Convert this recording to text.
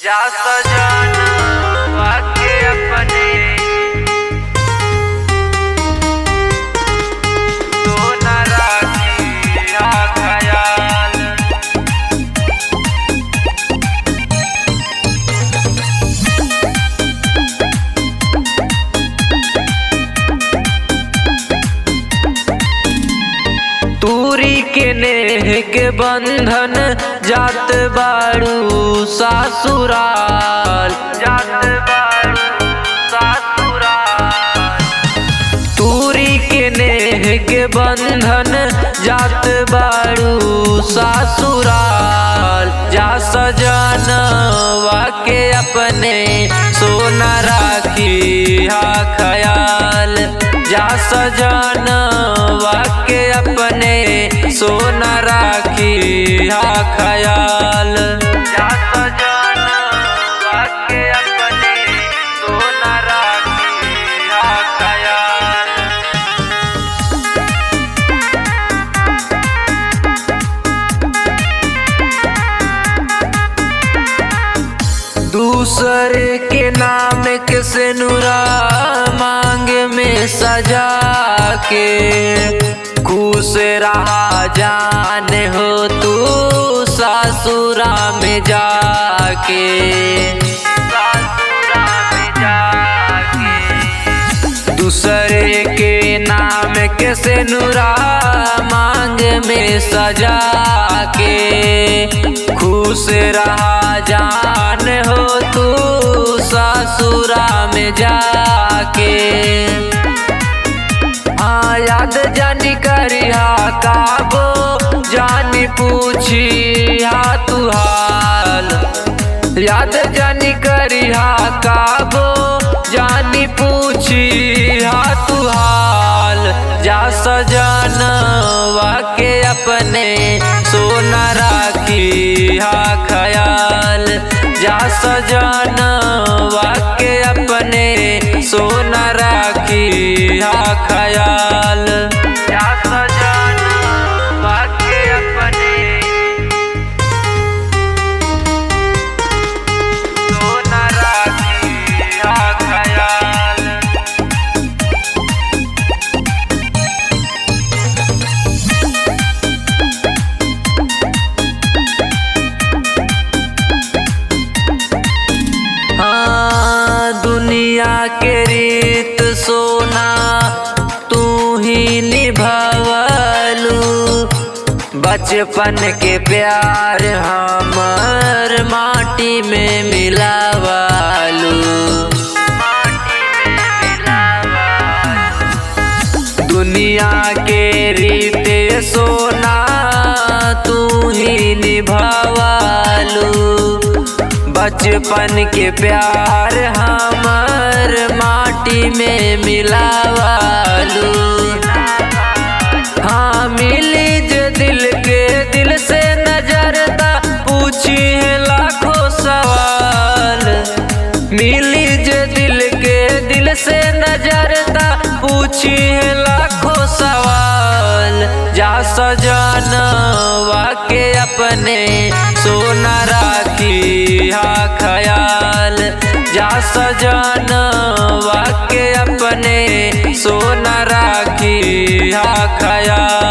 जा सजन वाके अपने तो न राखिया ख्याल। तूरी के नेह के बंधन जात बाड़ू सासुराल, जात बाड़ू सासुराल। तूरी के नेह के बंधन जात बाड़ू सासुराल। जा सजन वाके अपने सोना राखी हा ख्याल। जा सजन वाके अपने सोना राखी हा ख्याल। जा सजन वाके अपने सोना राखी हा ख्याल। दूसरे के नाम के सिनुरा मांग में सजा के खुश रहा जान हो तू ससुरा में जाके। ससुरा में जाके दूसरे के नाम के सिनुरा मांग में सजा के खुश रहा जान हो तू ससुरा में जाके। हाँ याद जानी करिहा काबो जानी पूछी हा तू हाल। याद जानी करिहा काबो जानी पूछी हा तू हाल। जा सजन वाके अपने सोना राखी हा ख्याल। जा सजन वाके अपने सोना राखी हा ख्याल। जा सजन वाके अपने सोना राखी हा ख्याल। दुनिया के रीत सोना तू ही निभावलू। बचपन के प्यार हमर माटी में मिलावालू। दुनिया के रीत सोना तू ही निभावालू। बचपन के प्यार हमर माटी में मिलावालू। हाँ मिली जो दिल के दिल से नजरता पूछी है लाखों सवाल। मिली जो दिल के दिल से नजरता पूछी है लाखों सवाल। जा सजन वाके अपने सोना राखी हा ख्याल। जा सजन वाके अपने सोना राखी हा ख्याल।